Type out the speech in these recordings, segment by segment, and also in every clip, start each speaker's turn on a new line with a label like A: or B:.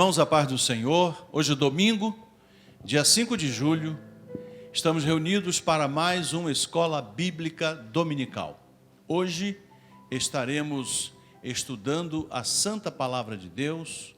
A: Irmãos, a paz do Senhor. Hoje é domingo, dia 5 de julho, estamos reunidos para mais uma escola bíblica dominical. Hoje estaremos estudando a Santa Palavra de Deus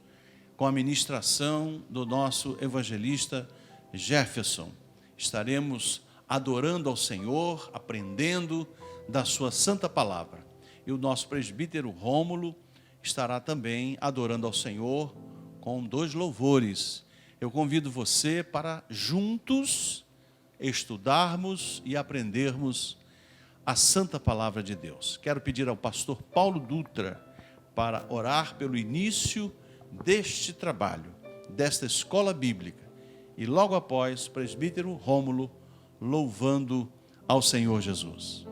A: com a ministração do nosso evangelista Jefferson. Estaremos adorando ao Senhor, aprendendo da sua Santa Palavra. E o nosso presbítero Rômulo estará também adorando ao Senhor com 2 louvores. Eu convido você para juntos estudarmos e aprendermos a Santa Palavra de Deus. Quero pedir ao pastor Paulo Dutra para orar pelo início deste trabalho, desta escola bíblica. E logo após, o presbítero Rômulo louvando ao Senhor Jesus.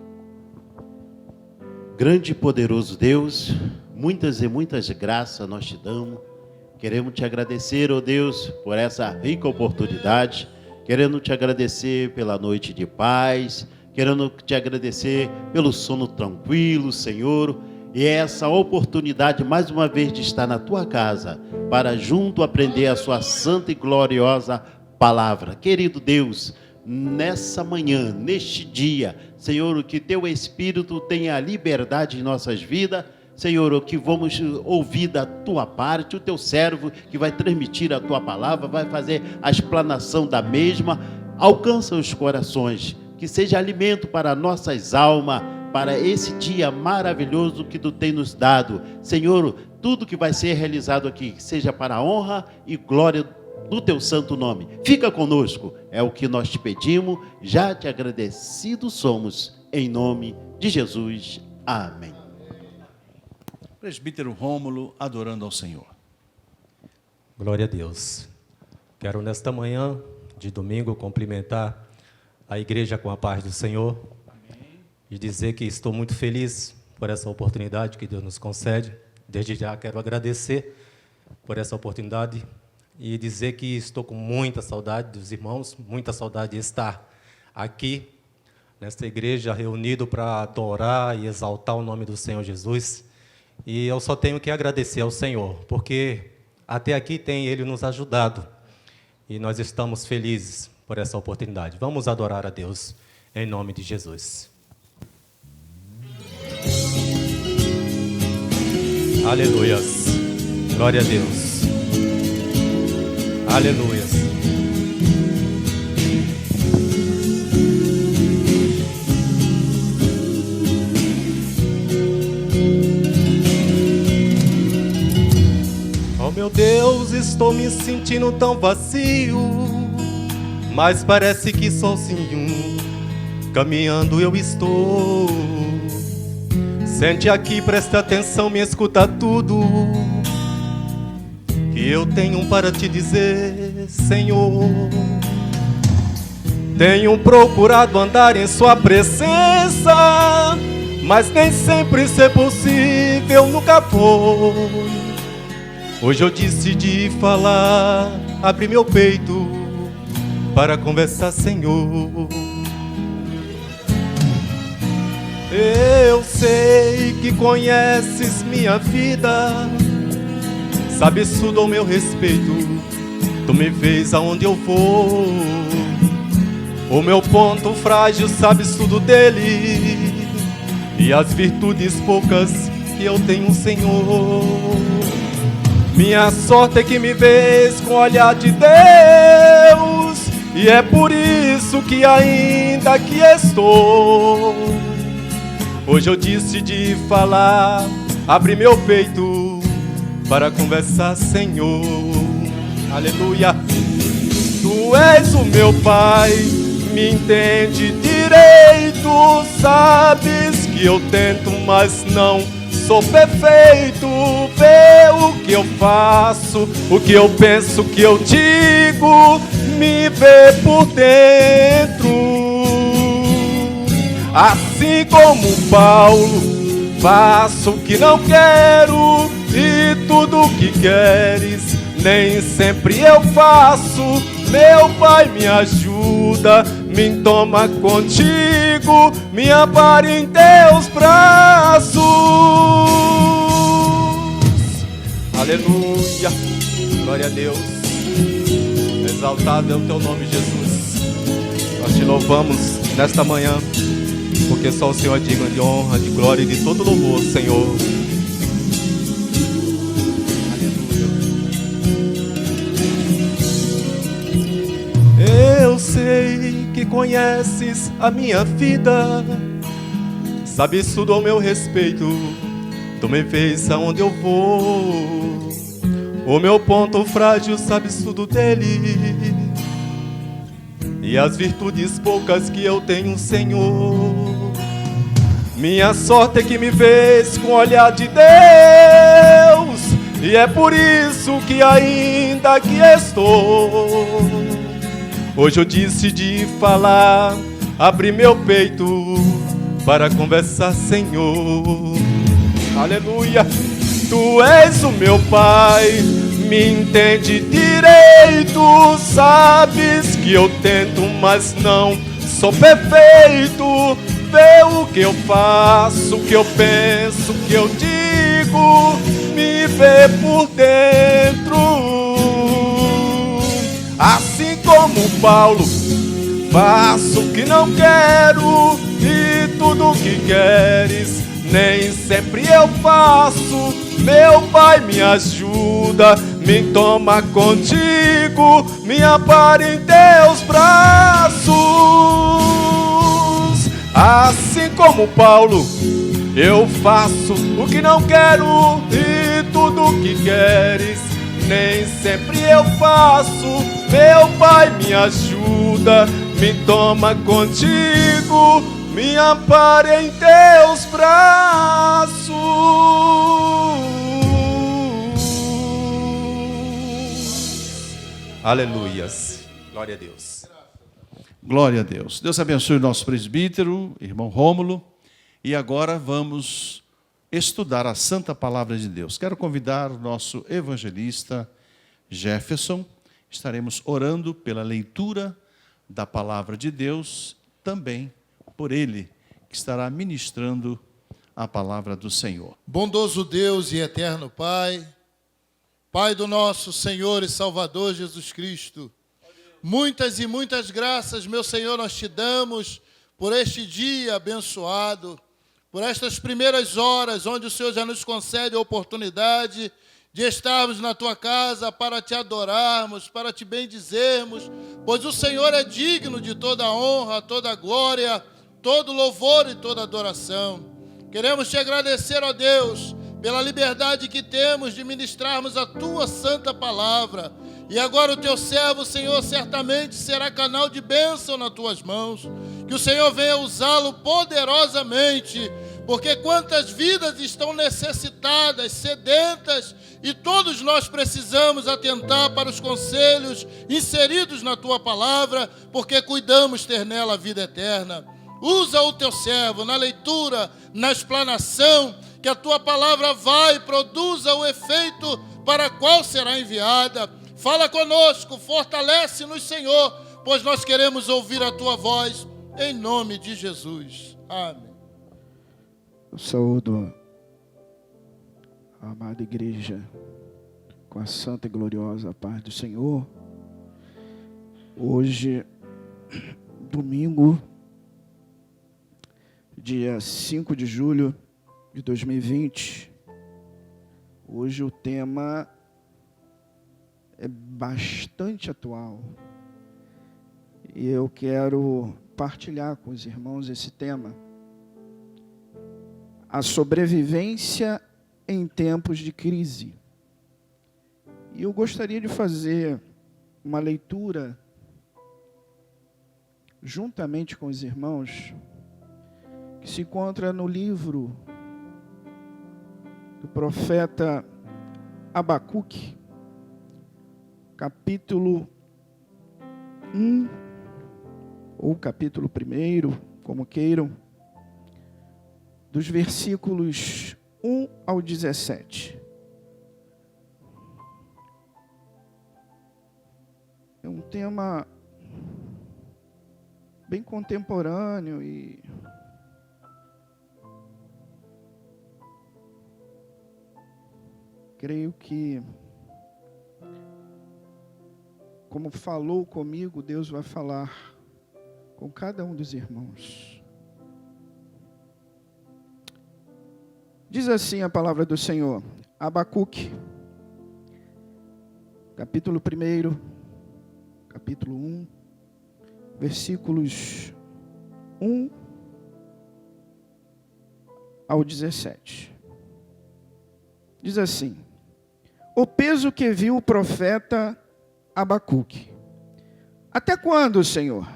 B: Grande e poderoso Deus, muitas e muitas graças nós te damos. Queremos te agradecer, ó Deus, por essa rica oportunidade. Querendo te agradecer pela noite de paz. Querendo te agradecer pelo sono tranquilo, Senhor. E essa oportunidade, mais uma vez, de estar na tua casa, para junto aprender a sua santa e gloriosa palavra. Querido Deus, nessa manhã, neste dia, Senhor, que teu Espírito tenha liberdade em nossas vidas. Senhor, o que vamos ouvir da tua parte, o teu servo que vai transmitir a tua palavra, vai fazer a explanação da mesma, alcança os corações, que seja alimento para nossas almas, para esse dia maravilhoso que tu tem nos dado. Senhor, tudo que vai ser realizado aqui, seja para a honra e glória do teu santo nome. Fica conosco, é o que nós te pedimos, já te agradecidos somos, em nome de Jesus. Amém.
A: Presbítero Rômulo adorando ao Senhor.
C: Glória a Deus. Quero nesta manhã de domingo cumprimentar a igreja com a paz do Senhor. Amém. E dizer que estou muito feliz por essa oportunidade que Deus nos concede. Desde já quero agradecer por essa oportunidade e dizer que estou com muita saudade dos irmãos, muita saudade de estar aqui nesta igreja reunido para adorar e exaltar o nome do Senhor Jesus. E eu só tenho que agradecer ao Senhor, porque até aqui tem Ele nos ajudado. E nós estamos felizes por essa oportunidade. Vamos adorar a Deus em nome de Jesus. Aleluias. Glória a Deus. Aleluias. Oh meu Deus, estou me sentindo tão vazio, mas parece que sozinho, caminhando eu estou. Sente aqui, presta atenção, me escuta tudo, que eu tenho para te dizer, Senhor. Tenho procurado andar em sua presença, mas nem sempre isso é possível, nunca foi. Hoje eu decidi falar, abri meu peito para conversar, Senhor. Eu sei que conheces minha vida, sabes tudo ao meu respeito, tu me vês aonde eu vou. O meu ponto frágil, sabes tudo dele, e as virtudes poucas que eu tenho, Senhor. Minha sorte é que me vês com o olhar de Deus, e é por isso que ainda aqui estou. Hoje eu decidi falar, abri meu peito para conversar, Senhor. Aleluia. Tu és o meu Pai, me entende direito, sabes que eu tento, mas não sou perfeito. Vê o que eu faço, o que eu penso, o que eu digo, me vê por dentro. Assim como Paulo, faço o que não quero, e tudo o que queres, nem sempre eu faço. Meu Pai, me ajuda, me toma contigo, me ampare em teus braços. Aleluia. Glória a Deus. Exaltado é o teu nome, Jesus. Nós te louvamos nesta manhã, porque só o Senhor é digno de honra, de glória e de todo louvor, Senhor. Aleluia. Eu sei que conheces a minha vida, sabes tudo ao meu respeito, tu me vês aonde eu vou. O meu ponto frágil, sabes tudo dele, e as virtudes poucas que eu tenho, Senhor. Minha sorte é que me vês com o olhar de Deus, e é por isso que ainda aqui estou. Hoje eu decidi falar, abrir meu peito para conversar, Senhor. Aleluia. Tu és o meu Pai, me entende direito. Sabes que eu tento, mas não sou perfeito. Vê o que eu faço, o que eu penso, o que eu digo, me vê por dentro. Assim como Paulo, faço o que não quero e tudo o que queres nem sempre eu faço. Meu Pai, me ajuda, me toma contigo, me ampara em teus braços. Assim como Paulo, eu faço o que não quero e tudo o que queres nem sempre eu faço. Meu Pai, me ajuda, me toma contigo, me ampara em teus braços. Aleluias. Glória a Deus.
A: Glória a Deus. Deus abençoe o nosso presbítero, irmão Rômulo. E agora vamos estudar a Santa Palavra de Deus. Quero convidar o nosso evangelista Jefferson. Estaremos orando pela leitura da Palavra de Deus, também por ele, que estará ministrando a Palavra do Senhor.
D: Bondoso Deus e eterno Pai, Pai do nosso Senhor e Salvador Jesus Cristo, muitas e muitas graças, meu Senhor, nós te damos por este dia abençoado, por estas primeiras horas, onde o Senhor já nos concede a oportunidade de estarmos na Tua casa para Te adorarmos, para Te bendizermos, pois o Senhor é digno de toda a honra, toda a glória, todo louvor e toda adoração. Queremos Te agradecer, ó Deus, pela liberdade que temos de ministrarmos a Tua santa palavra. E agora o Teu servo, Senhor, certamente será canal de bênção nas Tuas mãos. Que o Senhor venha usá-lo poderosamente, porque quantas vidas estão necessitadas, sedentas, e todos nós precisamos atentar para os conselhos inseridos na Tua palavra, porque cuidamos ter nela a vida eterna. Usa o Teu servo na leitura, na explanação, que a Tua palavra vai e produza o efeito para qual será enviada. Fala conosco, fortalece-nos, Senhor, pois nós queremos ouvir a Tua voz, em nome de Jesus. Amém.
E: Eu saúdo a amada igreja com a santa e gloriosa paz do Senhor. Hoje, domingo, dia 5 de julho de 2020. Hoje o tema é bastante atual. E eu quero partilhar com os irmãos esse tema. A sobrevivência em tempos de crise. E eu gostaria de fazer uma leitura juntamente com os irmãos, que se encontra no livro do profeta Abacuque, capítulo 1, ou capítulo 1, como queiram, dos versículos 1 ao 17. É um tema bem contemporâneo e creio que como falou comigo, Deus vai falar com cada um dos irmãos. Diz assim a palavra do Senhor, Abacuque, capítulo 1, capítulo 1, versículos 1 ao 17. Diz assim: o peso que viu o profeta Abacuque. Até quando, Senhor?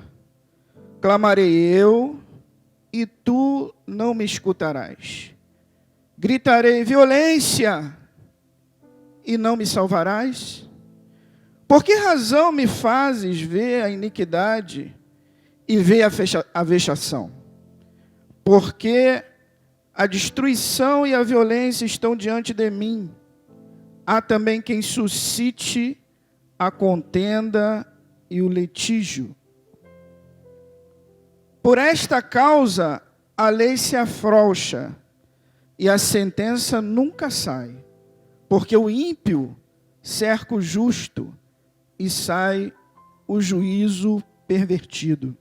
E: Clamarei eu, e tu não me escutarás. Gritarei violência, e não me salvarás? Por que razão me fazes ver a iniquidade e ver a vexação? Porque a destruição e a violência estão diante de mim. Há também quem suscite a contenda e o litígio. Por esta causa, a lei se afrouxa e a sentença nunca sai, porque o ímpio cerca o justo e sai o juízo pervertido.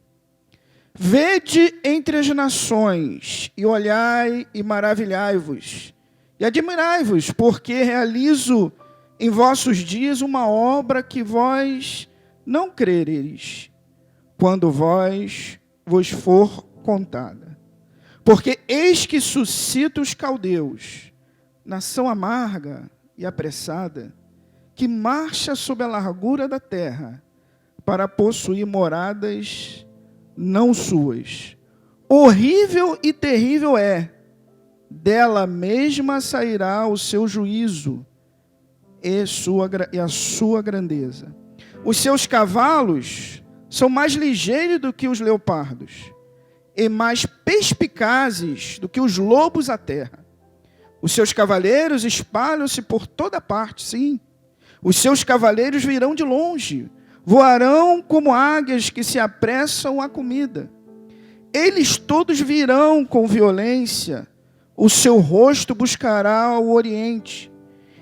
E: Vede entre as nações, e olhai e maravilhai-vos, e admirai-vos, porque realizo em vossos dias uma obra que vós não crereis, quando vos for contada. Porque eis que suscita os caldeus, nação amarga e apressada, que marcha sob a largura da terra, para possuir moradas não suas. Horrível e terrível é, dela mesma sairá o seu juízo e a sua grandeza. Os seus cavalos são mais ligeiros do que os leopardos, e mais perspicazes do que os lobos à terra. Os seus cavaleiros espalham-se por toda parte, sim. Os seus cavaleiros virão de longe, voarão como águias que se apressam à comida. Eles todos virão com violência, o seu rosto buscará o oriente,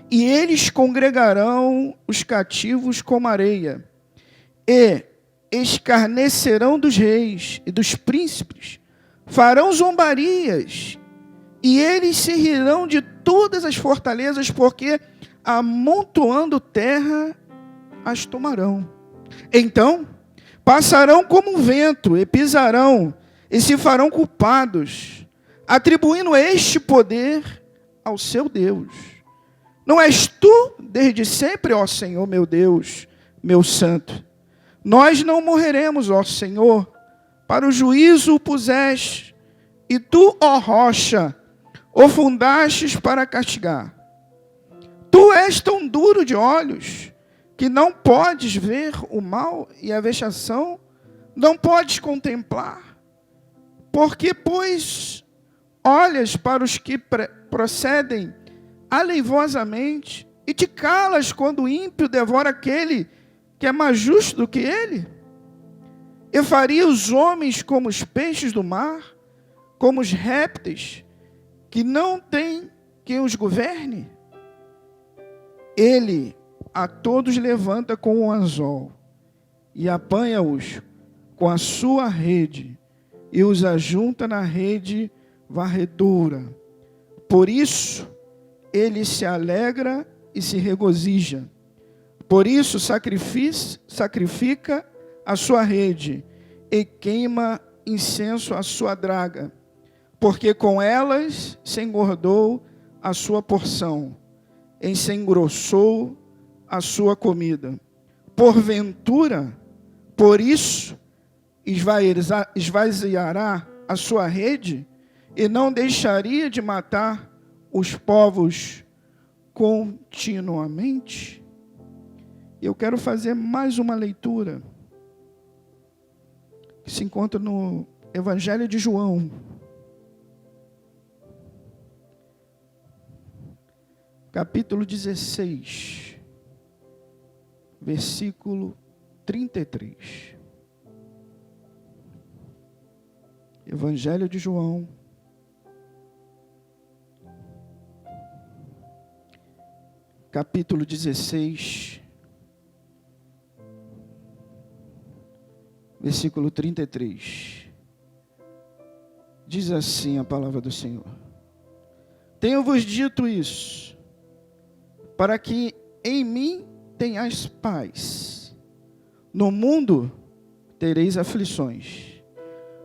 E: e eles congregarão os cativos como areia, e escarnecerão dos reis e dos príncipes, farão zombarias, e eles se rirão de todas as fortalezas, porque amontoando terra as tomarão. Então passarão como um vento, e pisarão, e se farão culpados, atribuindo este poder ao seu Deus. Não és tu desde sempre, ó Senhor, meu Deus, meu santo? Nós não morreremos, ó Senhor, para o juízo o puseste, e tu, ó rocha, o fundastes para castigar. Tu és tão duro de olhos, que não podes ver o mal e a vexação, não podes contemplar. Porque, pois, olhas para os que procedem aleivosamente, e te calas quando o ímpio devora aquele que é mais justo do que ele? Eu faria os homens como os peixes do mar, como os répteis, que não tem quem os governe? Ele a todos levanta com o anzol, e apanha-os com a sua rede, e os ajunta na rede varredora. Por isso, ele se alegra e se regozija. Por isso sacrifica a sua rede e queima incenso à sua draga, porque com elas se engordou a sua porção, e se engrossou a sua comida. Porventura, por isso, esvaziará a sua rede e não deixaria de matar os povos continuamente? Eu quero fazer mais uma leitura que se encontra no Evangelho de João, capítulo 16, versículo 33. Evangelho de João, capítulo 16, versículo 33. Diz assim a palavra do Senhor: tenho-vos dito isso, para que em mim tenhais paz. No mundo tereis aflições,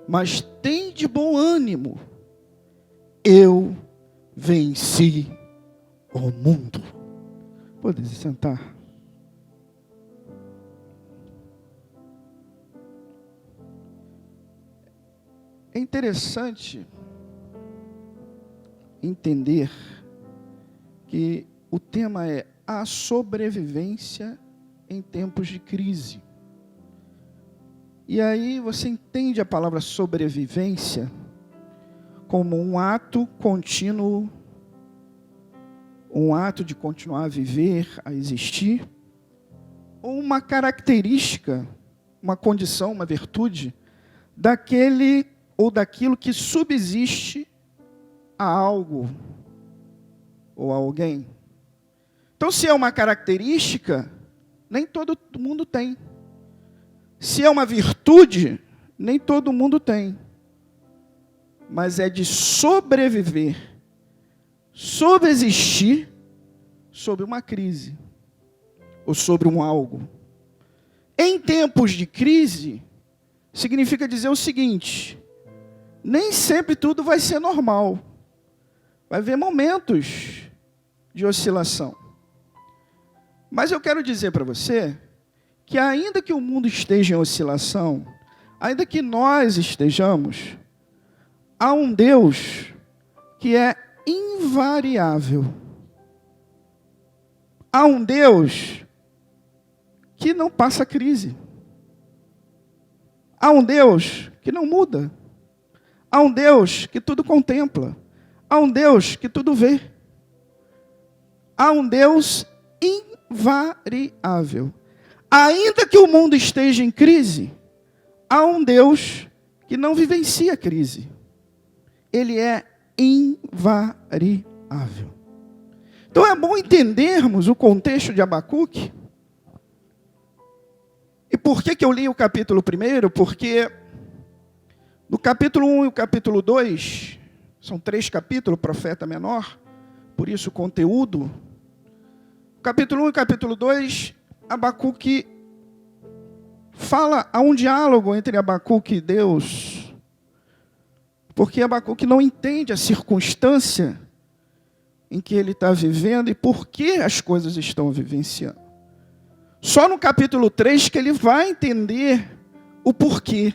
E: mas tende bom ânimo. Eu venci o mundo. Pode se sentar. É interessante entender que o tema é a sobrevivência em tempos de crise. E aí você entende a palavra sobrevivência como um ato contínuo, um ato de continuar a viver, a existir, ou uma característica, uma condição, uma virtude daquele ou daquilo que subsiste a algo ou a alguém. Então, se é uma característica, nem todo mundo tem. Se é uma virtude, nem todo mundo tem. Mas é de sobreviver, subsistir sobre uma crise ou sobre um algo. Em tempos de crise, significa dizer o seguinte: nem sempre tudo vai ser normal. Vai haver momentos de oscilação. Mas eu quero dizer para você que ainda que o mundo esteja em oscilação, ainda que nós estejamos, há um Deus que é invariável. Há um Deus que não passa crise. Há um Deus que não muda. Há um Deus que tudo contempla. Há um Deus que tudo vê. Há um Deus invariável. Ainda que o mundo esteja em crise, há um Deus que não vivencia a crise. Ele é invariável. Então é bom entendermos o contexto de Abacuque. E por que eu li o capítulo 1? Porque no capítulo 1 e o capítulo 2, são 3 capítulos, profeta menor, por isso o conteúdo. O capítulo 1 e o capítulo 2, Abacuque fala, há um diálogo entre Abacuque e Deus, porque Abacuque não entende a circunstância em que ele está vivendo e por que as coisas estão vivenciando. Só no capítulo 3 que ele vai entender o porquê.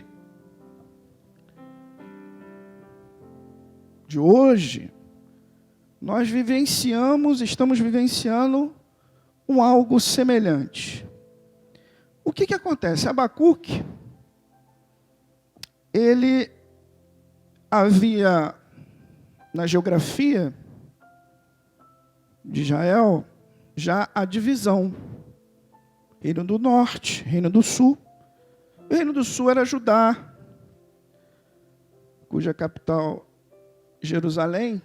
E: De hoje, nós estamos vivenciando um algo semelhante. O que acontece? Abacuque, ele havia, na geografia de Israel, já a divisão. Reino do Norte, Reino do Sul. O Reino do Sul era Judá, cuja capital, Jerusalém.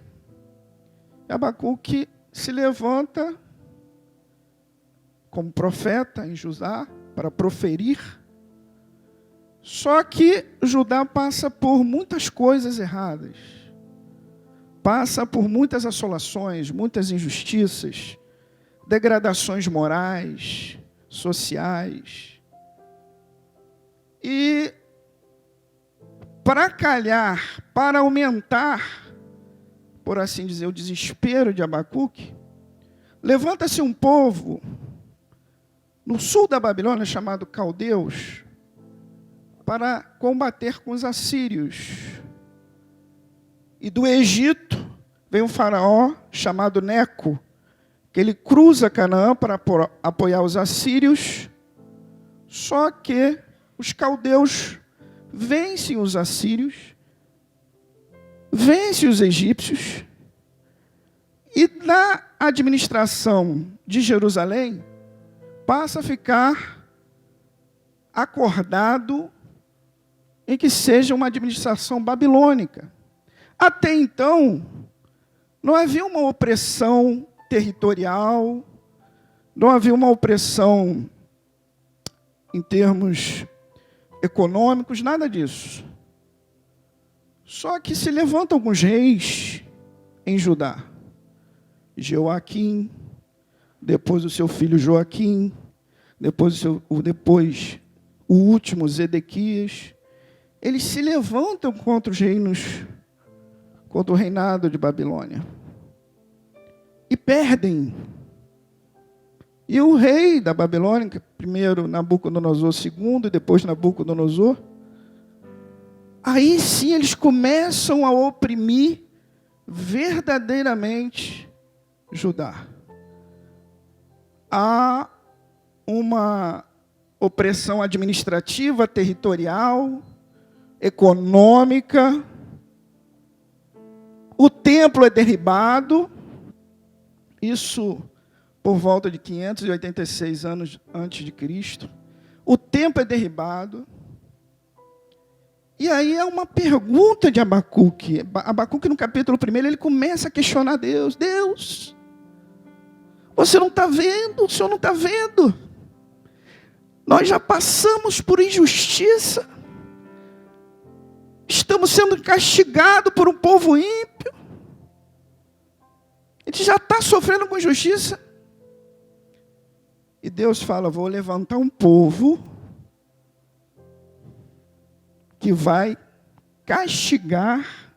E: Abacuque se levanta como profeta em Judá para proferir. Só que Judá passa por muitas coisas erradas. Passa por muitas assolações, muitas injustiças, degradações morais, sociais. E para calhar, para aumentar, por assim dizer, o desespero de Abacuque, levanta-se um povo no sul da Babilônia chamado Caldeus para combater com os assírios. E do Egito vem um faraó chamado Neco, que ele cruza Canaã para apoiar os assírios, só que os caldeus vencem os assírios, vencem os egípcios, e na administração de Jerusalém passa a ficar acordado em que seja uma administração babilônica. Até então, não havia uma opressão territorial, não havia uma opressão em termos econômicos, nada disso. Só que se levantam alguns reis em Judá. Joaquim, depois o seu filho Joaquim, depois o último Zedequias. Eles se levantam contra os reinos, contra o reinado de Babilônia. E perdem. E o rei da Babilônia, primeiro Nabucodonosor, segundo, e depois Nabucodonosor, aí sim eles começam a oprimir verdadeiramente Judá. Há uma opressão administrativa, territorial, econômica. O templo é derribado. Isso por volta de 586 anos antes de Cristo. O templo é derribado. E aí é uma pergunta de Abacuque. Abacuque, no capítulo 1, ele começa a questionar Deus. Deus, você não está vendo? O Senhor não está vendo? Nós já passamos por injustiça. Estamos sendo castigados por um povo ímpio. A gente já está sofrendo com injustiça. E Deus fala, vou levantar um povo que vai castigar,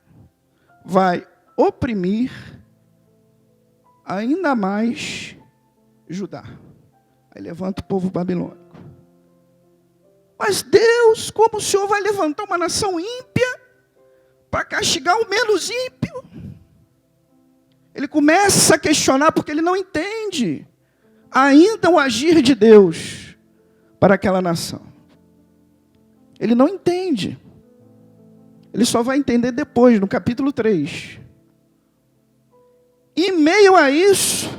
E: vai oprimir ainda mais Judá. Aí levanta o povo babilônico. Mas Deus, como o Senhor vai levantar uma nação ímpia para castigar o menos ímpio? Ele começa a questionar porque ele não entende ainda o agir de Deus para aquela nação. Ele não entende. Ele só vai entender depois, no capítulo 3. E em meio a isso,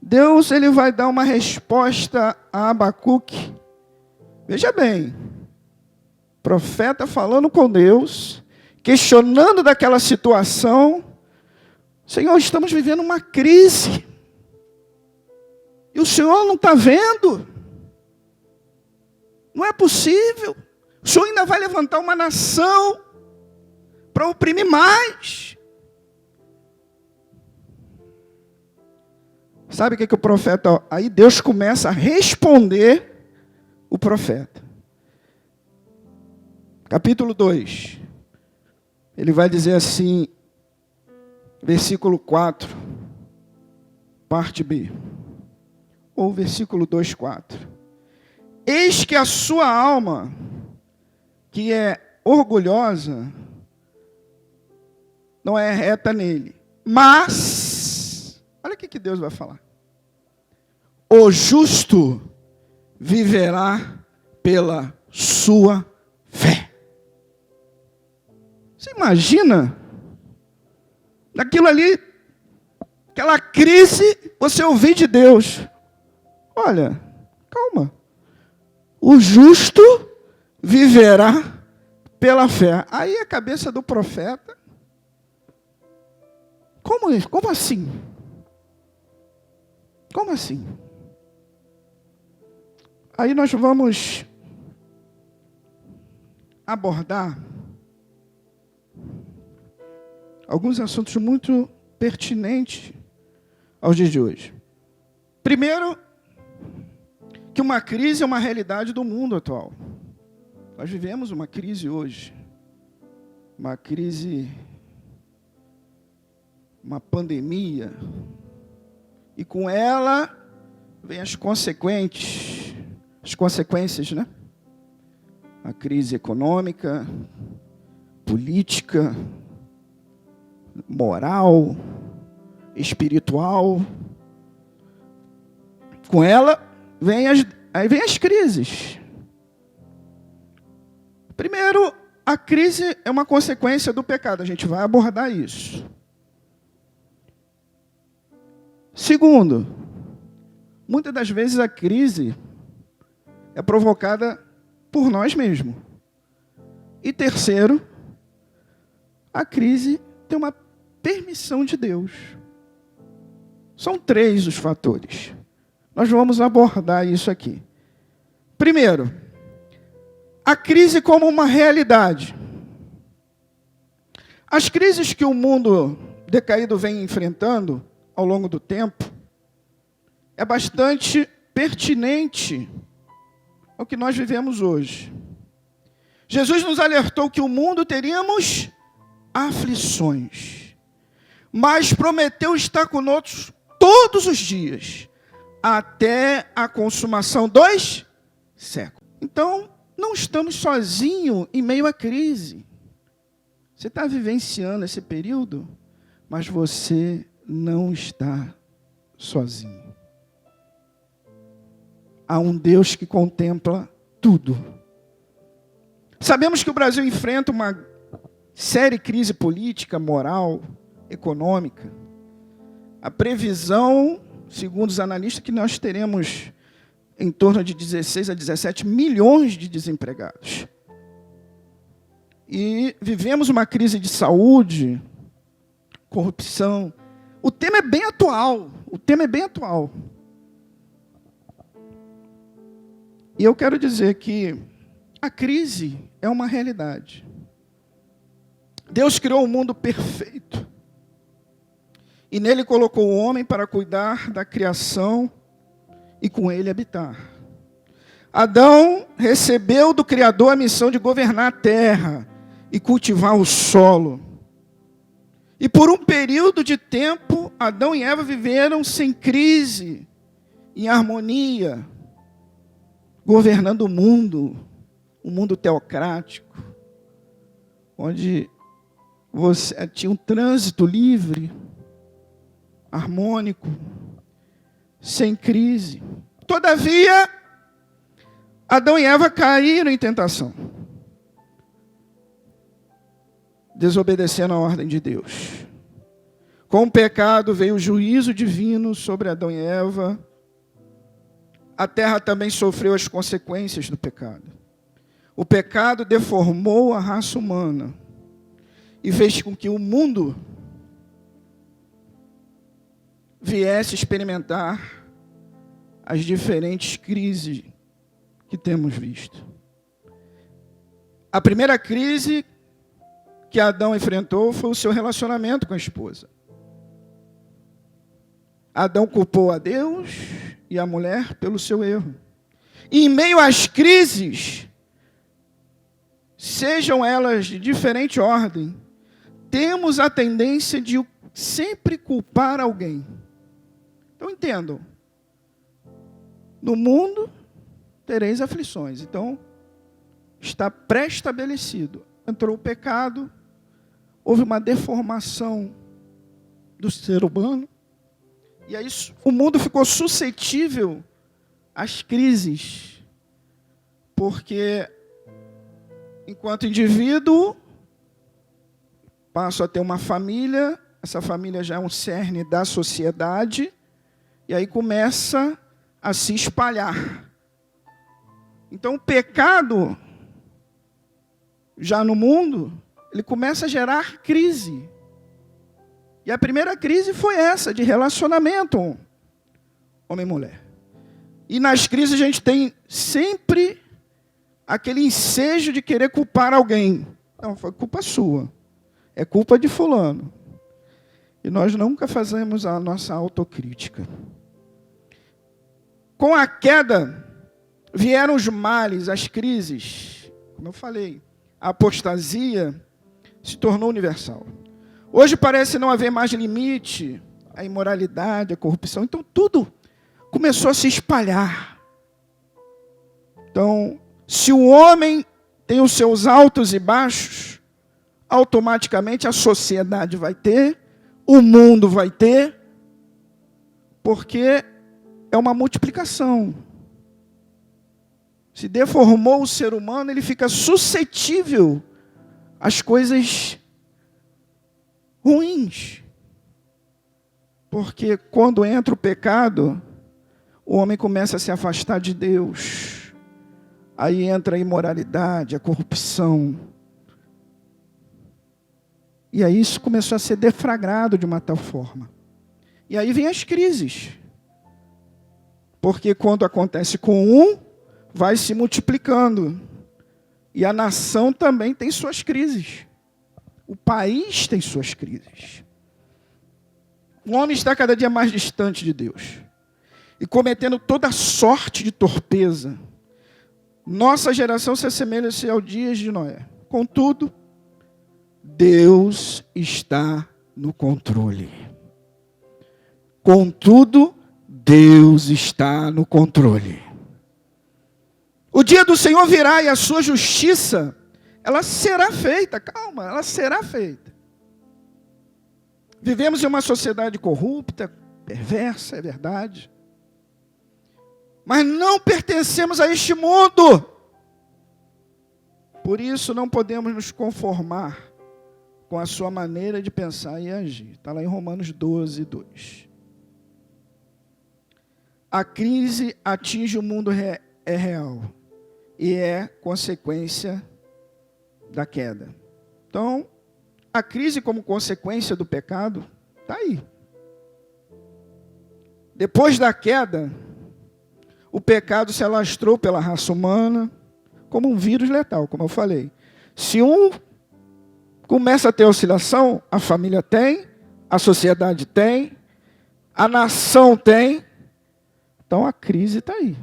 E: Deus ele vai dar uma resposta a Abacuque. Veja bem, profeta falando com Deus, questionando daquela situação. Senhor, estamos vivendo uma crise. E o Senhor não está vendo? Não é possível. O Senhor ainda vai levantar uma nação para oprimir mais. Sabe o que o profeta... Aí Deus começa a responder o profeta. Capítulo 2. Ele vai dizer assim, versículo 4, parte B. Ou versículo 2, 4. Eis que a sua alma, que é orgulhosa, não é reta nele. Mas, olha o que Deus vai falar. O justo viverá pela sua fé. Você imagina? Naquilo ali, aquela crise, você ouvir de Deus. Olha, calma. O justo viverá pela fé. Aí a cabeça do profeta. Como assim? Como assim? Aí nós vamos abordar alguns assuntos muito pertinentes aos dias de hoje. Primeiro, que uma crise é uma realidade do mundo atual. Nós vivemos uma crise hoje. Uma crise, uma pandemia. E com ela vem as consequências, né? A crise econômica, política, moral, espiritual. Com ela aí vem as crises. Primeiro, a crise é uma consequência do pecado. A gente vai abordar isso. Segundo, muitas das vezes a crise é provocada por nós mesmos. E terceiro, a crise tem uma permissão de Deus. São 3 os fatores. Nós vamos abordar isso aqui. Primeiro, a crise como uma realidade. As crises que o mundo decaído vem enfrentando ao longo do tempo é bastante pertinente ao que nós vivemos hoje. Jesus nos alertou que o mundo teríamos aflições, mas prometeu estar conosco todos os dias, até a consumação dos séculos. Então, não estamos sozinhos em meio à crise. Você está vivenciando esse período, mas você não está sozinho. Há um Deus que contempla tudo. Sabemos que o Brasil enfrenta uma séria crise política, moral, econômica. A previsão, segundo os analistas, que nós teremos em torno de 16 a 17 milhões de desempregados. E vivemos uma crise de saúde, corrupção. O tema é bem atual. E eu quero dizer que a crise é uma realidade. Deus criou um mundo perfeito. E nele colocou o homem para cuidar da criação e com ele habitar. Adão recebeu do Criador a missão de governar a terra e cultivar o solo. E por um período de tempo, Adão e Eva viveram sem crise, em harmonia, governando o mundo, um mundo teocrático, onde você tinha um trânsito livre, harmônico, sem crise. Todavia, Adão e Eva caíram em tentação, desobedecendo a ordem de Deus. Com o pecado veio o juízo divino sobre Adão e Eva. A terra também sofreu as consequências do pecado. O pecado deformou a raça humana e fez com que o mundo viesse experimentar as diferentes crises que temos visto. A primeira crise que Adão enfrentou foi o seu relacionamento com a esposa. Adão culpou a Deus e a mulher pelo seu erro. E em meio às crises, sejam elas de diferente ordem, temos a tendência de sempre culpar alguém. Então entendam, no mundo tereis aflições. Então, está pré-estabelecido. Entrou o pecado, houve uma deformação do ser humano, e aí o mundo ficou suscetível às crises, porque enquanto indivíduo, passo a ter uma família, essa família já é um cerne da sociedade, e aí começa a se espalhar. Então o pecado, já no mundo, ele começa a gerar crise. E a primeira crise foi essa, de relacionamento homem e mulher. E nas crises a gente tem sempre aquele ensejo de querer culpar alguém. Não, foi culpa sua. É culpa de fulano. E nós nunca fazemos a nossa autocrítica. Com a queda, vieram os males, as crises. Como eu falei, a apostasia se tornou universal. Hoje parece não haver mais limite à imoralidade, à corrupção. Então tudo começou a se espalhar. Então, se o homem tem os seus altos e baixos, automaticamente a sociedade vai ter, o mundo vai ter, porque é uma multiplicação. Se deformou o ser humano, ele fica suscetível às coisas ruins. Porque quando entra o pecado, o homem começa a se afastar de Deus. Aí entra a imoralidade, a corrupção. E aí isso começou a ser deflagrado de uma tal forma. E aí vem as crises. Porque quando acontece com um, vai se multiplicando. E a nação também tem suas crises. O país tem suas crises. O homem está cada dia mais distante de Deus e cometendo toda sorte de torpeza. Nossa geração se assemelha-se aos dias de Noé. Contudo, Deus está no controle. Contudo, Deus está no controle. O dia do Senhor virá e a sua justiça, ela será feita. Calma, ela será feita. Vivemos em uma sociedade corrupta, perversa, é verdade. Mas não pertencemos a este mundo. Por isso não podemos nos conformar com a sua maneira de pensar e agir. Está lá em Romanos 12, 2. A crise atinge o mundo é real e é consequência da queda. Então, a crise como consequência do pecado está aí. Depois da queda, o pecado se alastrou pela raça humana como um vírus letal, como eu falei. Se um começa a ter oscilação, a família tem, a sociedade tem, a nação tem, então a crise está aí.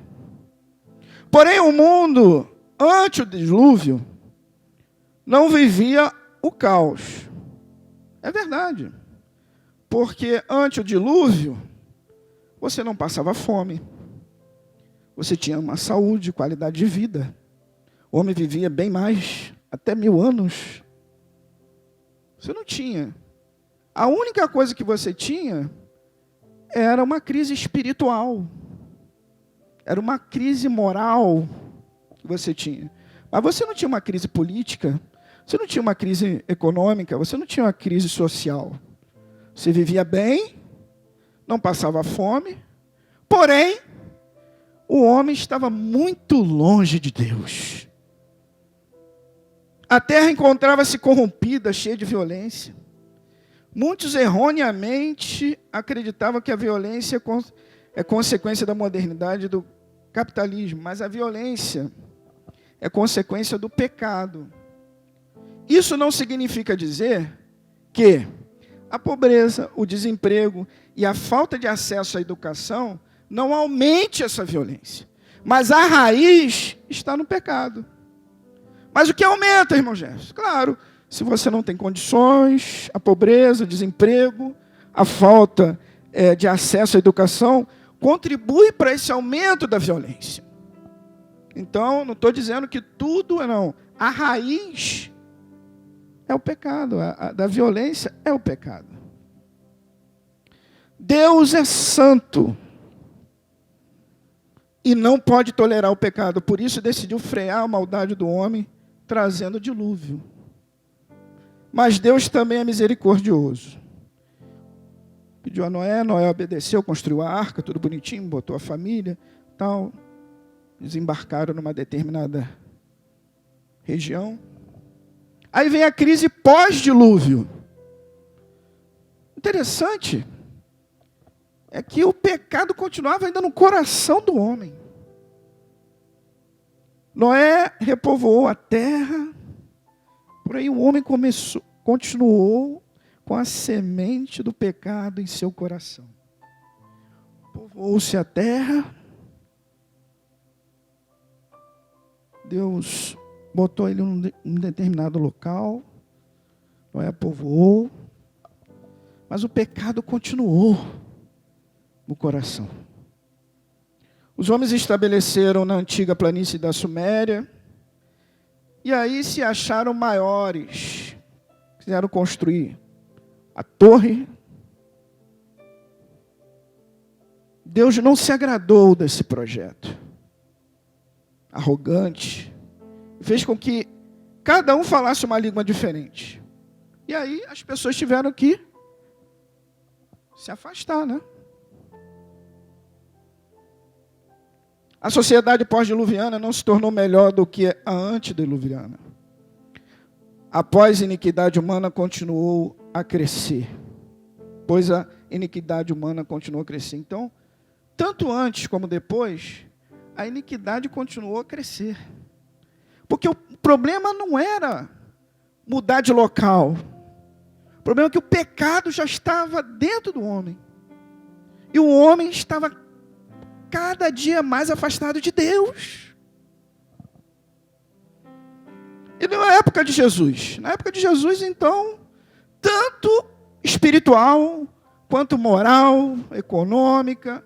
E: Porém, o mundo, antes do dilúvio, não vivia o caos. É verdade. Porque antes do dilúvio, você não passava fome. Você tinha uma saúde, qualidade de vida. O homem vivia bem mais, até 1000 anos. Você não tinha. A única coisa que você tinha era uma crise espiritual. Era uma crise moral que você tinha. Mas você não tinha uma crise política, você não tinha uma crise econômica, você não tinha uma crise social. Você vivia bem, não passava fome, porém, o homem estava muito longe de Deus. A terra encontrava-se corrompida, cheia de violência. Muitos erroneamente acreditavam que a violência é consequência da modernidade e do capitalismo, mas a violência é consequência do pecado. Isso não significa dizer que a pobreza, o desemprego e a falta de acesso à educação não aumente essa violência. Mas a raiz está no pecado. Mas o que aumenta, irmão Jefferson? Claro, se você não tem condições, a pobreza, o desemprego, a falta de acesso à educação, contribui para esse aumento da violência. Então, não estou dizendo que tudo não. A raiz é o pecado, da violência é o pecado. Deus é santo e não pode tolerar o pecado, por isso decidiu frear a maldade do homem, trazendo o dilúvio. Mas Deus também é misericordioso. Pediu a Noé, Noé obedeceu, construiu a arca, tudo bonitinho, botou a família, tal. Desembarcaram numa determinada região. Aí vem a crise pós-dilúvio. Interessante é que o pecado continuava ainda no coração do homem. Noé repovoou a terra, por aí o homem continuou com a semente do pecado em seu coração. Povoou-se a terra, Deus botou ele em um determinado local, Noé povoou, mas o pecado continuou no coração. Os homens estabeleceram na antiga planície da Suméria, e aí se acharam maiores, quiseram construir a torre. Deus não se agradou desse projeto arrogante, fez com que cada um falasse uma língua diferente. E aí as pessoas tiveram que se afastar, né? A sociedade pós-diluviana não se tornou melhor do que a antediluviana. Após a iniquidade humana continuou a crescer, pois a iniquidade humana continuou a crescer. Então, tanto antes como depois, a iniquidade continuou a crescer. Porque o problema não era mudar de local. O problema é que o pecado já estava dentro do homem. E o homem estava cada dia mais afastado de Deus. E na época de Jesus? Na época de Jesus, então, tanto espiritual, quanto moral, econômica,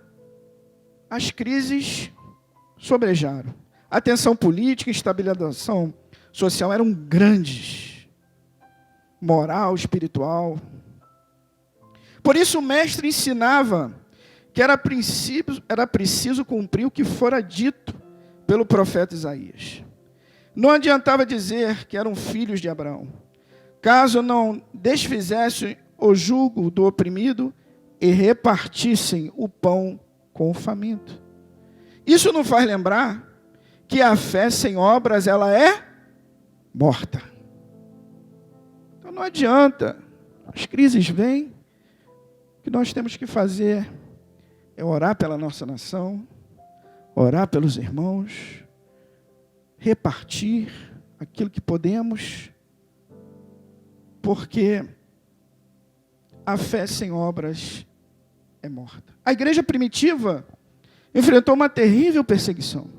E: as crises sobrejaram. A tensão política e estabilização social eram grandes. Moral, espiritual. Por isso o mestre ensinava que era preciso cumprir o que fora dito pelo profeta Isaías. Não adiantava dizer que eram filhos de Abraão, caso não desfizessem o jugo do oprimido e repartissem o pão com o faminto. Isso nos faz lembrar que a fé sem obras, ela é morta. Então não adianta, as crises vêm, o que nós temos que fazer é orar pela nossa nação, orar pelos irmãos, repartir aquilo que podemos, porque a fé sem obras é morta. A igreja primitiva enfrentou uma terrível perseguição.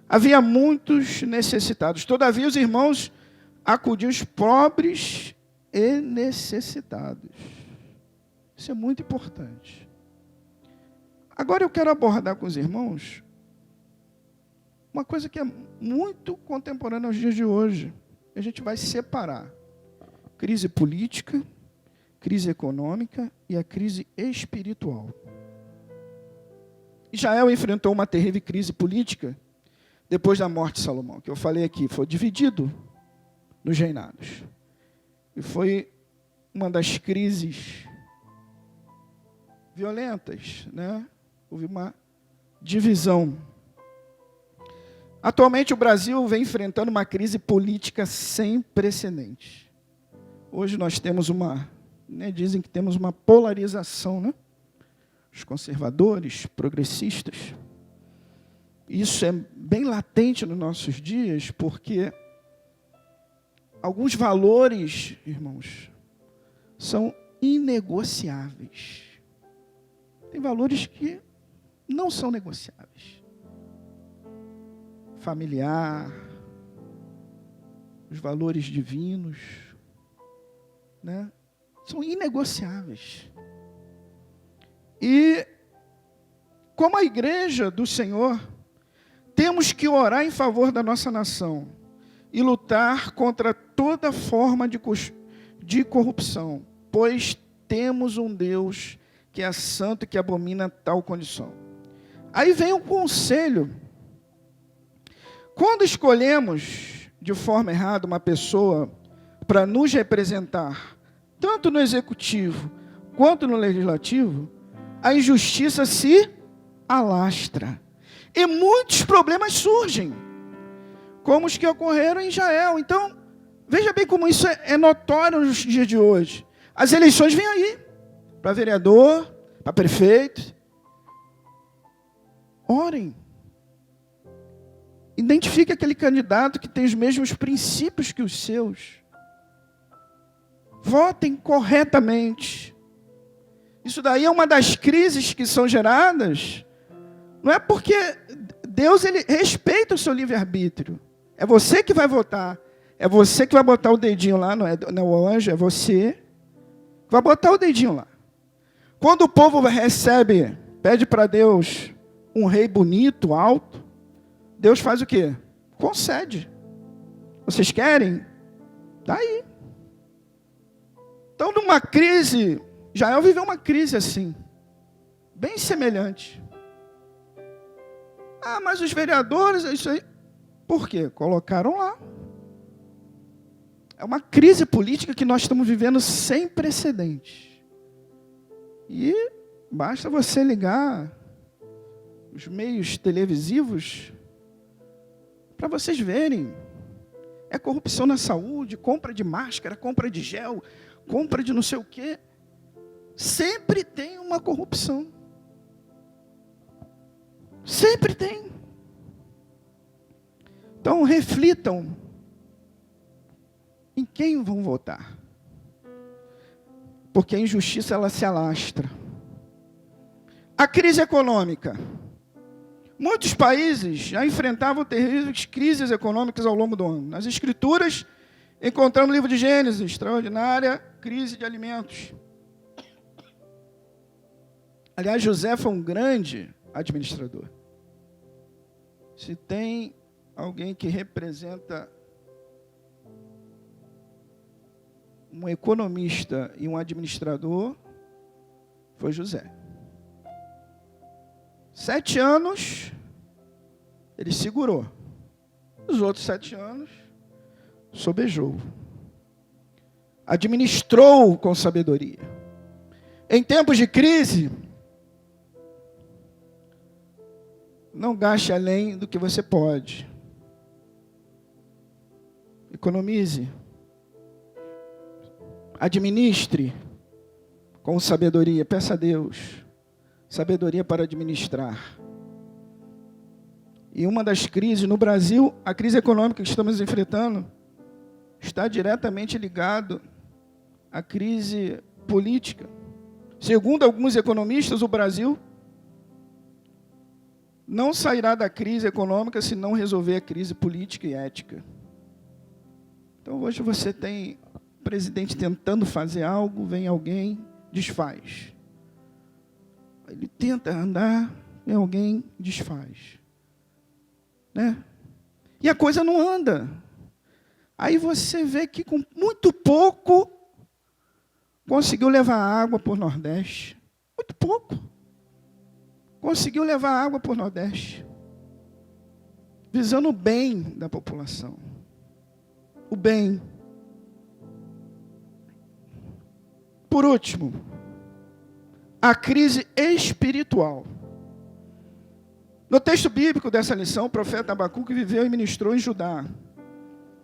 E: Havia muitos necessitados. Todavia, os irmãos acudiam os pobres e necessitados. Isso é muito importante. Agora eu quero abordar com os irmãos uma coisa que é muito contemporânea aos dias de hoje. A gente vai separar crise política, crise econômica e a crise espiritual. Israel enfrentou uma terrível crise política depois da morte de Salomão, que eu falei aqui, foi dividido nos reinados. E foi uma das crises violentas, né? Houve uma divisão. Atualmente o Brasil vem enfrentando uma crise política sem precedentes. Hoje nós temos dizem que temos uma polarização, né? Os conservadores, progressistas. Isso é bem latente nos nossos dias, porque alguns valores, irmãos, são inegociáveis. Tem valores que não são negociáveis. Familiar, os valores divinos, né? São inegociáveis. E, como a igreja do Senhor, temos que orar em favor da nossa nação e lutar contra toda forma de corrupção, pois temos um Deus que é santo e que abomina tal condição. Aí vem um conselho. Quando escolhemos de forma errada uma pessoa para nos representar, tanto no executivo quanto no legislativo, a injustiça se alastra. E muitos problemas surgem, como os que ocorreram em Israel. Então, veja bem como isso é notório nos dias de hoje. As eleições vêm aí, para vereador, para prefeito. Orem. Identifique aquele candidato que tem os mesmos princípios que os seus. Votem corretamente. Isso daí é uma das crises que são geradas. Não é porque Deus ele respeita o seu livre-arbítrio. É você que vai votar. É você que vai botar o dedinho lá, não é o anjo, é você que vai botar o dedinho lá. Quando o povo pede para Deus um rei bonito, alto, Deus faz o quê? Concede. Vocês querem? Está aí. Então, numa crise, Israel viveu uma crise assim, bem semelhante. Ah, mas os vereadores, isso aí. Por quê? Colocaram lá. É uma crise política que nós estamos vivendo sem precedentes. E basta você ligar os meios televisivos para vocês verem. É corrupção na saúde, compra de máscara, compra de gel, compra de não sei o quê. Sempre tem uma corrupção. Sempre tem. Então reflitam em quem vão votar. Porque a injustiça ela se alastra. A crise econômica. Muitos países já enfrentavam terríveis crises econômicas ao longo do ano. Nas Escrituras, encontramos no livro de Gênesis, extraordinária crise de alimentos. Aliás, José foi um grande administrador. Se tem alguém que representa um economista e um administrador, foi José. 7 anos, ele segurou. Os outros 7 anos, sobejou. Administrou com sabedoria. Em tempos de crise, não gaste além do que você pode. Economize. Administre com sabedoria. Peça a Deus sabedoria para administrar. E uma das crises no Brasil, a crise econômica que estamos enfrentando, está diretamente ligado à crise política. Segundo alguns economistas, o Brasil não sairá da crise econômica se não resolver a crise política e ética. Então hoje você tem o presidente tentando fazer algo, vem alguém, desfaz. Ele tenta andar, vem alguém, desfaz. Né? E a coisa não anda. Aí você vê que com muito pouco conseguiu levar água para o Nordeste. Muito pouco. Conseguiu levar água para o Nordeste. Visando o bem da população. O bem. Por último, a crise espiritual. No texto bíblico dessa lição, o profeta Abacuque viveu e ministrou em Judá.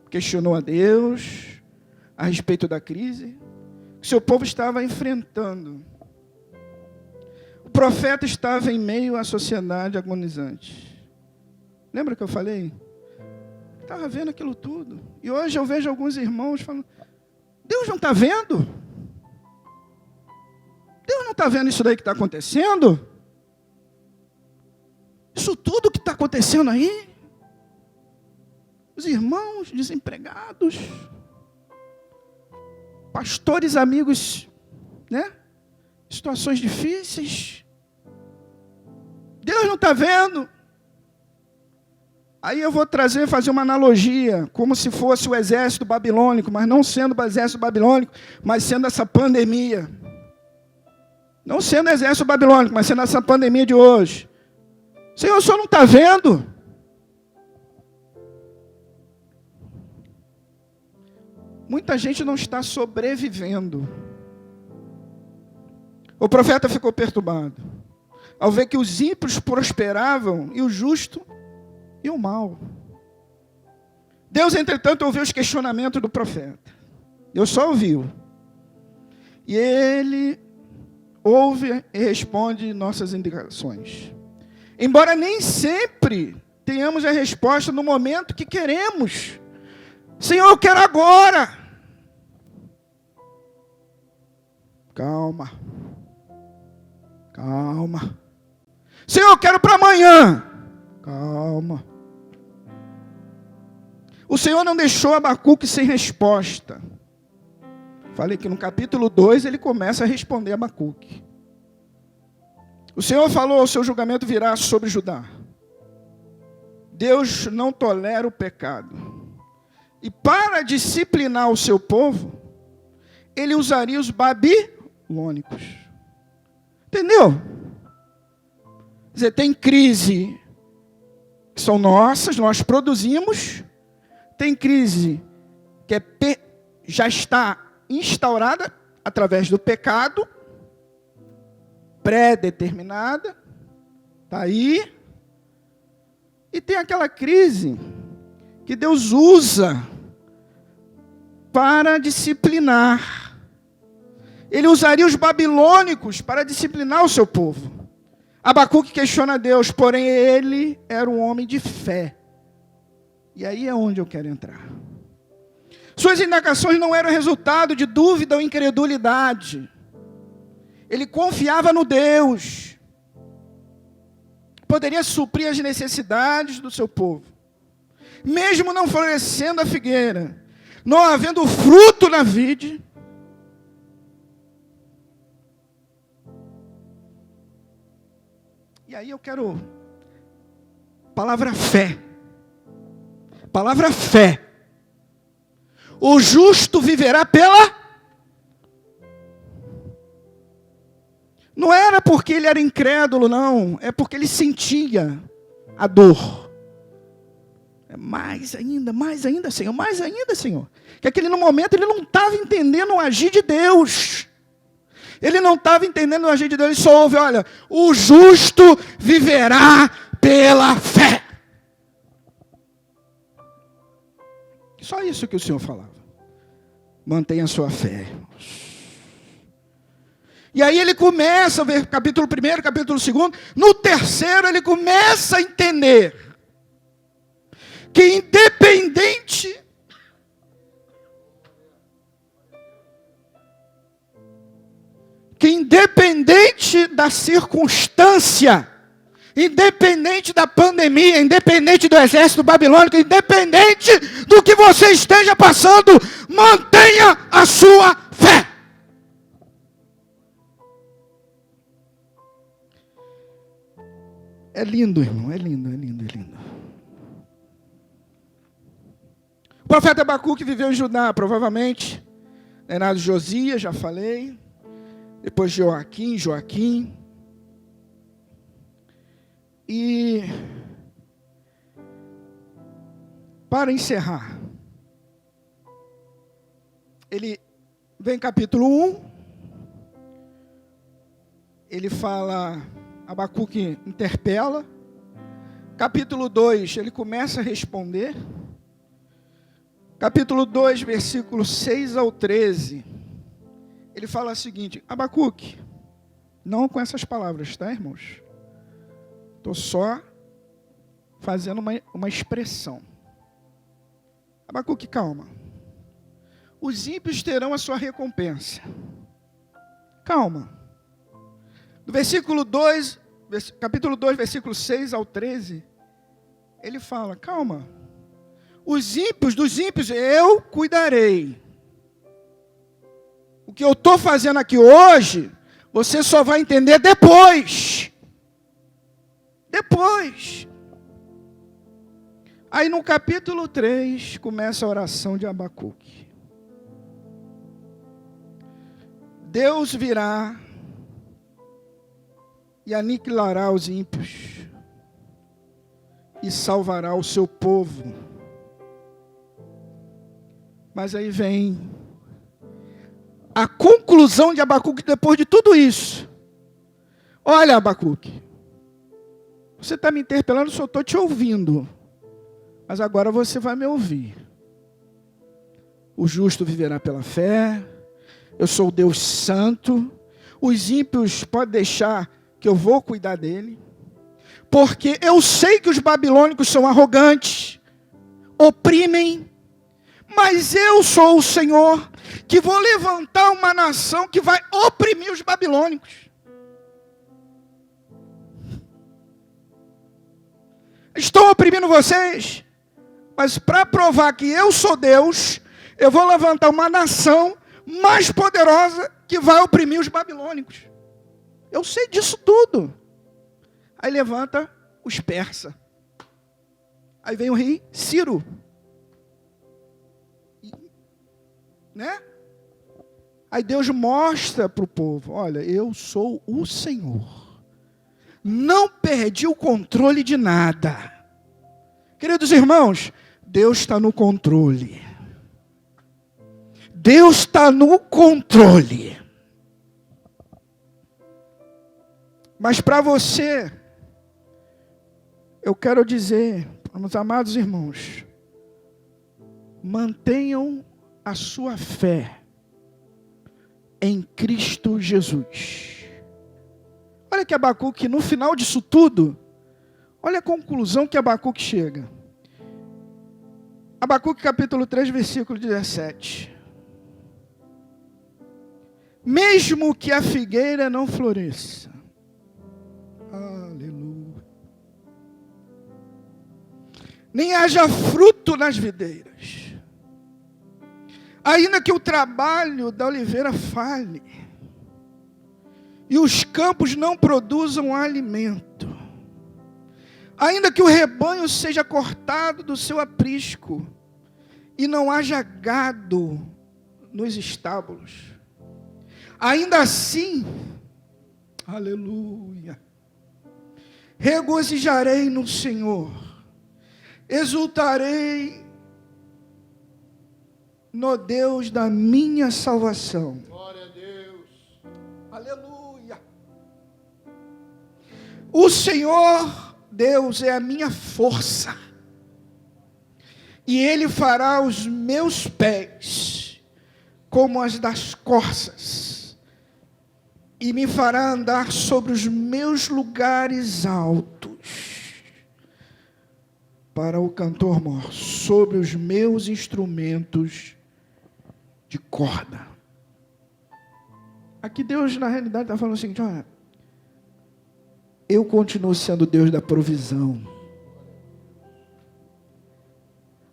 E: Questionou a Deus a respeito da crise que seu povo estava enfrentando. O profeta estava em meio à sociedade agonizante. Lembra que eu falei? Estava vendo aquilo tudo. E hoje eu vejo alguns irmãos falando, Deus não está vendo? Deus não está vendo isso daí que está acontecendo? Isso tudo que está acontecendo aí? Os irmãos desempregados, pastores amigos, né? Situações difíceis. Deus não está vendo? Aí eu vou fazer uma analogia, como se fosse o exército babilônico, mas não sendo o exército babilônico, mas sendo essa pandemia. Não sendo o exército babilônico, mas sendo essa pandemia de hoje. Senhor, o Senhor não está vendo? Muita gente não está sobrevivendo. O profeta ficou perturbado ao ver que os ímpios prosperavam e o justo e o mal. Deus, entretanto, ouviu os questionamentos do profeta. Deus só ouviu. E ele ouve e responde nossas indicações. Embora nem sempre tenhamos a resposta no momento que queremos. Senhor, eu quero agora. Calma. Calma. Senhor, eu quero para amanhã. Calma. O Senhor não deixou Abacuque sem resposta. Falei que no capítulo 2 ele começa a responder a Abacuque. O Senhor falou, o seu julgamento virá sobre Judá. Deus não tolera o pecado. E para disciplinar o seu povo, ele usaria os babilônicos. Entendeu? Quer dizer, tem crise que são nossas, nós produzimos. Tem crise que já está instaurada através do pecado, pré-determinada, está aí. E tem aquela crise que Deus usa para disciplinar. Ele usaria os babilônicos para disciplinar o seu povo. Abacuque questiona Deus, porém ele era um homem de fé. E aí é onde eu quero entrar. Suas indagações não eram resultado de dúvida ou incredulidade. Ele confiava no Deus. Poderia suprir as necessidades do seu povo. Mesmo não florescendo a figueira, não havendo fruto na vide, e aí eu quero palavra fé. Palavra fé. O justo viverá pela... Não era porque ele era incrédulo, não. É porque ele sentia a dor. Mais ainda, Senhor, mais ainda, Senhor. Que aquele no momento ele não estava entendendo o agir de Deus. Ele não estava entendendo o agir de Deus. Ele só ouve, olha, o justo viverá pela fé. Só isso que o Senhor falava. Mantenha a sua fé. E aí ele começa a ver capítulo 1, capítulo 2. No terceiro ele começa a entender que independente da circunstância, independente da pandemia, independente do exército babilônico, independente do que você esteja passando, mantenha a sua fé. É lindo, irmão, é lindo. O profeta Abacuque viveu em Judá, provavelmente. Reinado de Josias, já falei. Depois de Joaquim. E para encerrar, ele vem capítulo 1, ele fala, Abacuque interpela. Capítulo 2, ele começa a responder. Capítulo 2, versículos 6 ao 13, ele fala o seguinte, Abacuque, não com essas palavras, tá, irmãos? Estou só fazendo uma expressão. Abacuque, calma. Os ímpios terão a sua recompensa. Calma. Do versículo 2, capítulo 2, versículo 6 ao 13, ele fala, calma. Dos ímpios eu cuidarei. O que eu estou fazendo aqui hoje, você só vai entender depois. Depois. Aí no capítulo 3, começa a oração de Abacuque. Deus virá e aniquilará os ímpios e salvará o seu povo. Mas aí vem a conclusão de Abacuque depois de tudo isso. Olha, Abacuque, você está me interpelando, só estou te ouvindo. Mas agora você vai me ouvir. O justo viverá pela fé. Eu sou o Deus santo. Os ímpios podem deixar que eu vou cuidar dele. Porque eu sei que os babilônicos são arrogantes, oprimem. Mas eu sou o Senhor que vou levantar uma nação que vai oprimir os babilônicos. Estão oprimindo vocês, mas para provar que eu sou Deus, eu vou levantar uma nação mais poderosa que vai oprimir os babilônicos. Eu sei disso tudo. Aí levanta os persas. Aí vem o rei Ciro. Né? Aí Deus mostra para o povo, olha, eu sou o Senhor. Não perdi o controle de nada. Queridos irmãos, Deus está no controle. Deus está no controle. Mas para você, eu quero dizer, meus amados irmãos, mantenham a sua fé em Cristo Jesus. Olha que Abacuque, no final disso tudo, olha a conclusão que Abacuque chega. Abacuque capítulo 3, versículo 17. Mesmo que a figueira não floresça, aleluia, nem haja fruto nas videiras, ainda que o trabalho da oliveira falhe, e os campos não produzam alimento, ainda que o rebanho seja cortado do seu aprisco, e não haja gado nos estábulos, ainda assim, aleluia, regozijarei no Senhor, exultarei no Deus da minha salvação.
D: Glória a Deus.
E: Aleluia. O Senhor Deus é a minha força, e Ele fará os meus pés como as das corças, e me fará andar sobre os meus lugares altos, para o cantor mor, sobre os meus instrumentos de corda. Aqui Deus, na realidade, está falando o seguinte: olha, eu continuo sendo Deus da provisão.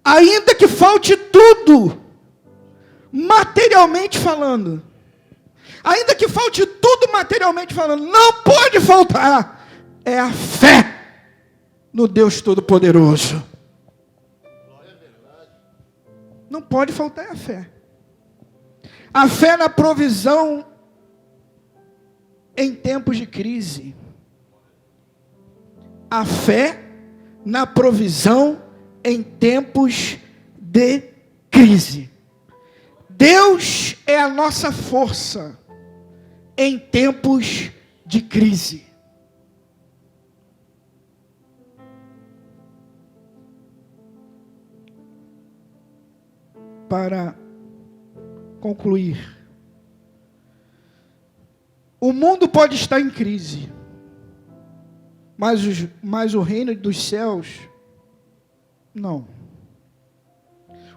E: Ainda que falte tudo, materialmente falando, ainda que falte tudo materialmente falando, não pode faltar, é a fé no Deus Todo-Poderoso. Não pode faltar a fé. A fé na provisão em tempos de crise. A fé na provisão em tempos de crise. Deus é a nossa força em tempos de crise. Para concluir, o mundo pode estar em crise, mas o reino dos céus, não.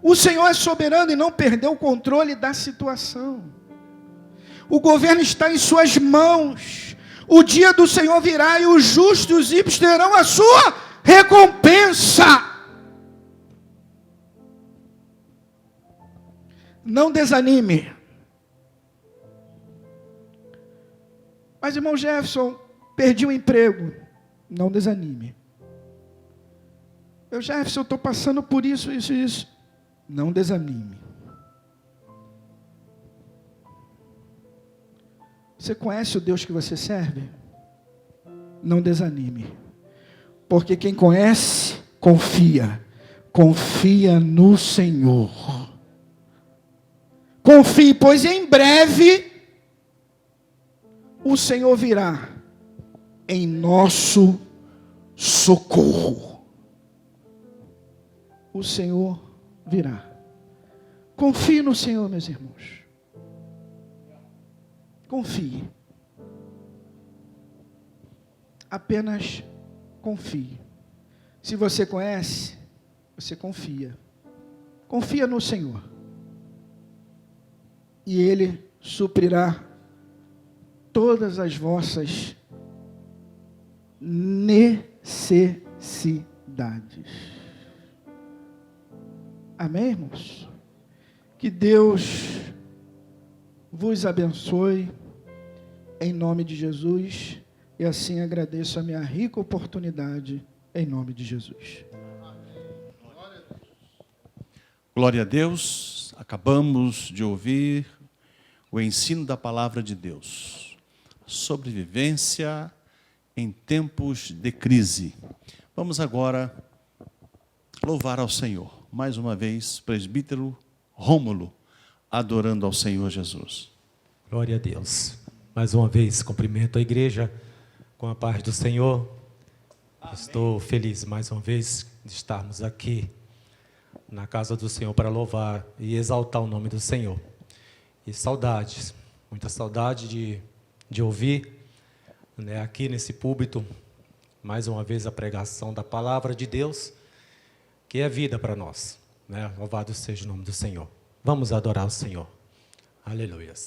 E: O Senhor é soberano e não perdeu o controle da situação. O governo está em suas mãos. O dia do Senhor virá e os justos e os ímpios terão a sua recompensa. Não desanime. Mas, irmão Jefferson, perdi o emprego. Não desanime. Jefferson, eu estou passando por isso. Não desanime. Você conhece o Deus que você serve? Não desanime. Porque quem conhece, confia. Confia no Senhor. Confie, pois em breve o Senhor virá em nosso socorro. O Senhor virá. Confie no Senhor, meus irmãos. Confie. Apenas confie. Se você conhece, você confia. Confia no Senhor. E Ele suprirá todas as vossas necessidades. Amém, irmãos? Que Deus vos abençoe, em nome de Jesus, e assim agradeço a minha rica oportunidade, em nome de Jesus.
A: Glória a Deus. Acabamos de ouvir o ensino da palavra de Deus. Sobrevivência em tempos de crise. Vamos agora louvar ao Senhor. Mais uma vez, presbítero Rômulo, adorando ao Senhor Jesus.
F: Glória a Deus. Mais uma vez, cumprimento a igreja com a paz do Senhor. Amém. Estou feliz mais uma vez de estarmos aqui na casa do Senhor para louvar e exaltar o nome do Senhor. E saudades, muita saudade de ouvir, né, aqui nesse púlpito, mais uma vez a pregação da palavra de Deus, que é vida para nós. né? Louvado seja o nome do Senhor. Vamos adorar o Senhor. Aleluias.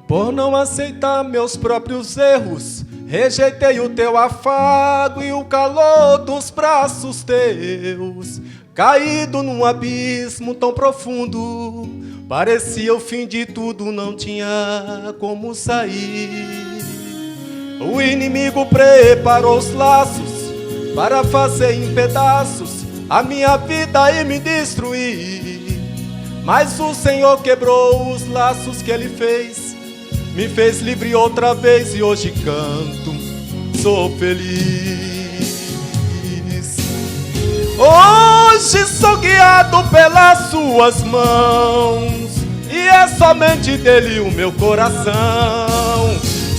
C: Por não aceitar meus próprios erros, rejeitei o teu afago e o calor dos braços teus. Caído num abismo tão profundo, parecia o fim de tudo, não tinha como sair. O inimigo preparou os laços para fazer em pedaços a minha vida e me destruir. Mas o Senhor quebrou os laços que Ele fez, me fez livre outra vez e hoje canto, sou feliz. Hoje sou guiado pelas suas mãos e é somente dele o meu coração.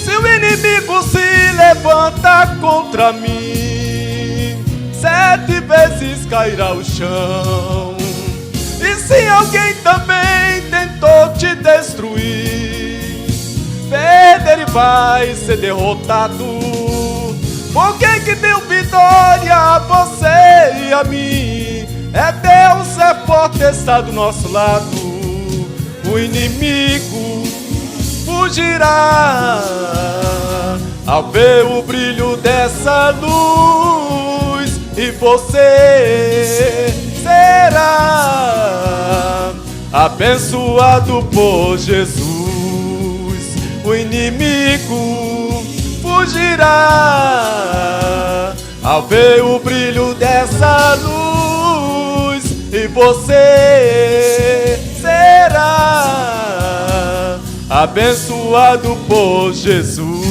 C: Se o inimigo se levanta contra mim, 7 vezes cairá ao chão. E se alguém também tentou te destruir, Pedro vai ser derrotado. Por que deu vitória a você e a mim? É Deus, é forte, está do nosso lado. O inimigo fugirá ao ver o brilho dessa luz, e você será abençoado por Jesus. O inimigo fugirá ao ver o brilho dessa luz, e você será abençoado por Jesus.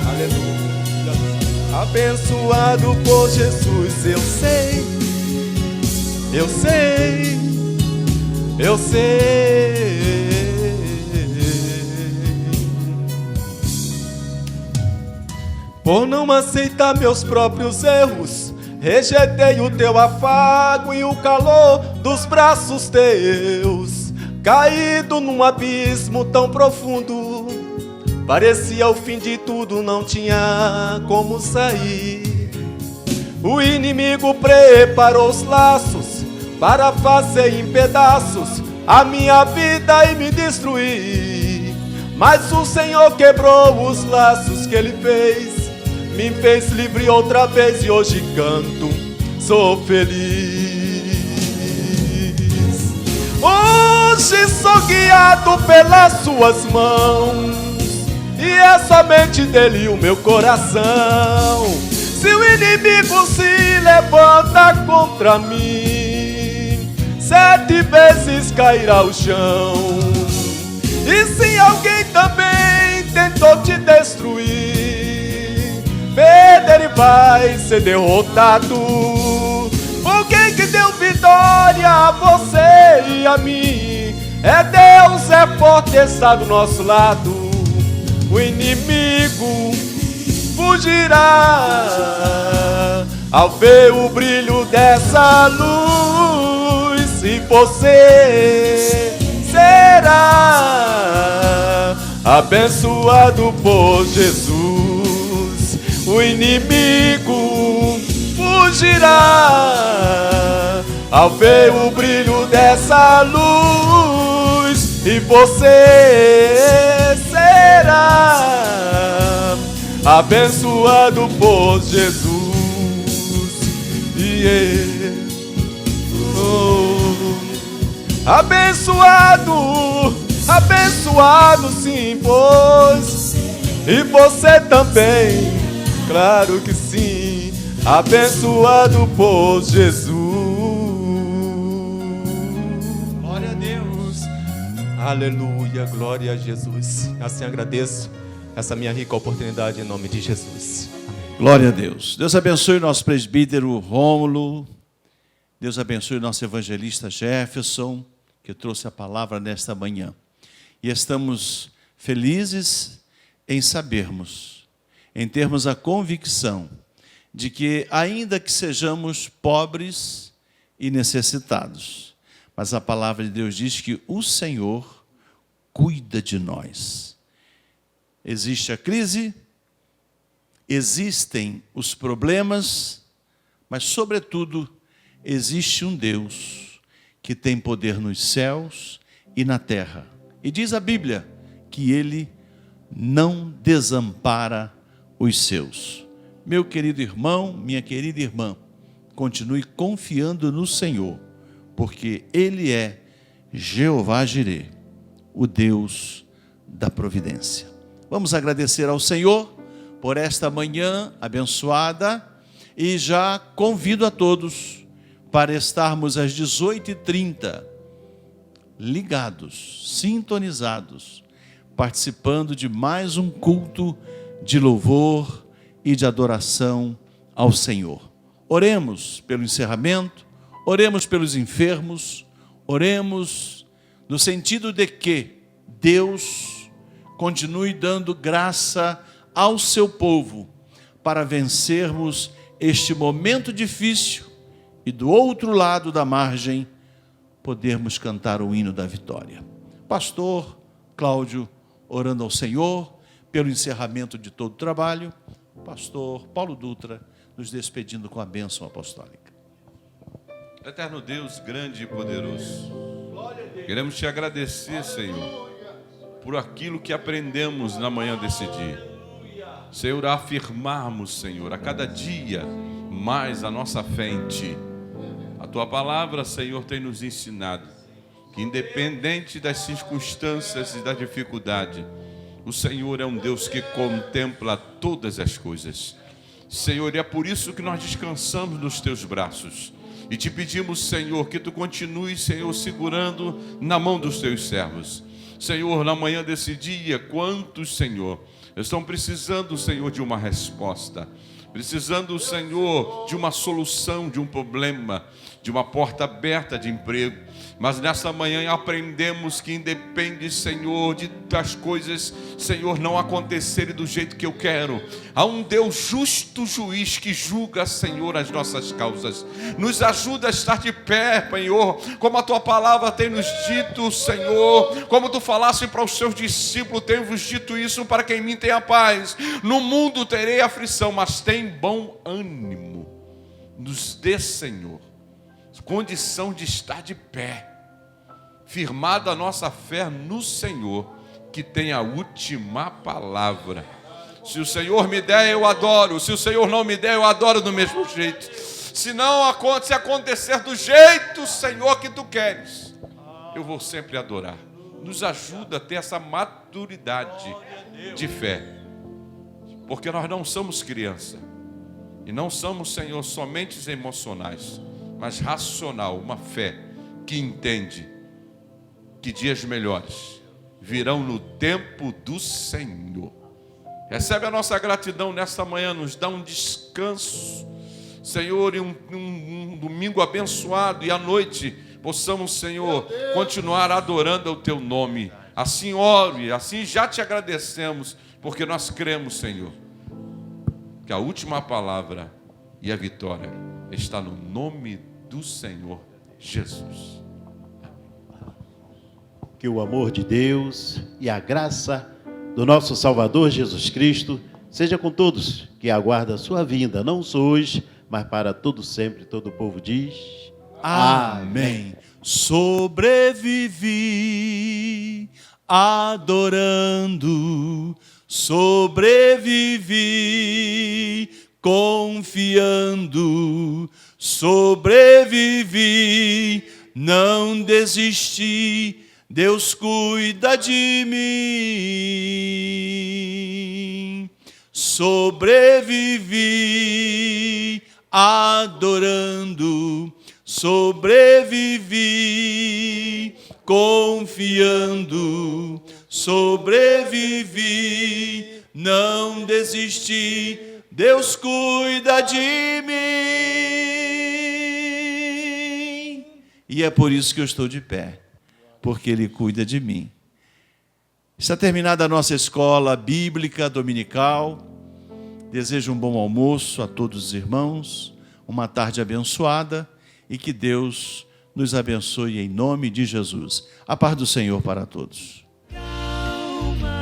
C: Aleluia. Abençoado por Jesus. Eu sei, eu sei, eu sei. Por não aceitar meus próprios erros, rejeitei o teu afago e o calor dos braços teus. Caído num abismo tão profundo, parecia o fim de tudo, não tinha como sair. O inimigo preparou os laços para fazer em pedaços a minha vida e me destruir. Mas o Senhor quebrou os laços que Ele fez, me fez livre outra vez e hoje canto, sou feliz. Hoje sou guiado pelas suas mãos e é somente dele o meu coração. Se o inimigo se levanta contra mim, 7 vezes cairá ao chão. E se alguém também tentou te destruir, Pedro vai ser derrotado. Por que deu vitória a você e a mim? É Deus, é forte, está do nosso lado. O inimigo fugirá ao ver o brilho dessa luz, e você será abençoado por Jesus. O inimigo fugirá ao ver o brilho dessa luz, e você será abençoado por Jesus. Abençoado, abençoado sim, pois, e você também, claro que sim, abençoado por Jesus.
A: Glória a Deus.
C: Aleluia, glória a Jesus. Assim agradeço essa minha rica oportunidade em nome de Jesus. Amém.
A: Glória a Deus. Deus abençoe o nosso presbítero Rômulo. Deus abençoe o nosso evangelista Jefferson, que trouxe a palavra nesta manhã. E estamos felizes em sabermos em termos a convicção de que, ainda que sejamos pobres e necessitados, mas a palavra de Deus diz que o Senhor cuida de nós. Existe a crise, existem os problemas, mas, sobretudo, existe um Deus que tem poder nos céus e na terra. E diz a Bíblia que Ele não desampara os seus. Meu querido irmão, minha querida irmã, continue confiando no Senhor, porque Ele é Jeová Jireh, o Deus da providência. Vamos agradecer ao Senhor por esta manhã abençoada e já convido a todos para estarmos às 18h30 ligados, sintonizados, participando de mais um culto de louvor e de adoração ao Senhor. Oremos pelo encerramento, oremos pelos enfermos, oremos no sentido de que Deus continue dando graça ao seu povo para vencermos este momento difícil e do outro lado da margem podermos cantar o hino da vitória. Pastor Cláudio, orando ao Senhor pelo encerramento de todo o trabalho. Pastor Paulo Dutra, nos despedindo com a bênção apostólica.
G: Eterno Deus, grande e poderoso, queremos te agradecer, Senhor, por aquilo que aprendemos na manhã desse dia. Senhor, a afirmarmos, Senhor, a cada dia mais a nossa fé em Ti. A Tua palavra, Senhor, tem nos ensinado que, independente das circunstâncias e da dificuldade, o Senhor é um Deus que contempla todas as coisas. Senhor, e é por isso que nós descansamos nos Teus braços. E te pedimos, Senhor, que Tu continues, Senhor, segurando na mão dos Teus servos. Senhor, na manhã desse dia, quantos, Senhor, estão precisando, Senhor, de uma resposta. Precisando, Senhor, de uma solução, de um problema, de uma porta aberta de emprego. Mas nessa manhã aprendemos que independe, Senhor, das coisas, Senhor, não acontecerem do jeito que eu quero. Há um Deus justo juiz que julga, Senhor, as nossas causas. Nos ajuda a estar de pé, Senhor, como a Tua palavra tem nos dito, Senhor. Como Tu falaste para os Seus discípulos, tenho-vos dito isso para que em mim tenha paz. No mundo terei aflição, mas tem bom ânimo. Nos dê, Senhor, condição de estar de pé, firmada a nossa fé no Senhor, que tem a última palavra. Se o Senhor me der, eu adoro. Se o Senhor não me der, eu adoro do mesmo jeito. Se acontecer do jeito, Senhor, que Tu queres, eu vou sempre adorar. Nos ajuda a ter essa maturidade de fé, porque nós não somos criança, e não somos, Senhor, somente emocionais, mas racional, uma fé que entende que dias melhores virão no tempo do Senhor. Recebe a nossa gratidão nesta manhã, nos dá um descanso, Senhor, e um domingo abençoado, e à noite possamos, Senhor, continuar adorando o Teu nome. Assim oro e assim já te agradecemos, porque nós cremos, Senhor, que a última palavra e a vitória está no nome do Senhor Jesus.
B: Que o amor de Deus e a graça do nosso Salvador Jesus Cristo seja com todos que aguardam a sua vinda, não só hoje, mas para todo sempre. Todo o povo diz:
A: Amém. Sobrevivi adorando, sobrevivi confiando, sobrevivi, não desisti, Deus cuida de mim. Sobrevivi adorando, sobrevivi confiando, sobrevivi, não desisti, Deus cuida de mim. E é por isso que eu estou de pé, porque Ele cuida de mim. Está terminada a nossa escola bíblica dominical. Desejo um bom almoço a todos os irmãos, uma tarde abençoada e que Deus nos abençoe em nome de Jesus. A paz do Senhor para todos.
H: Calma.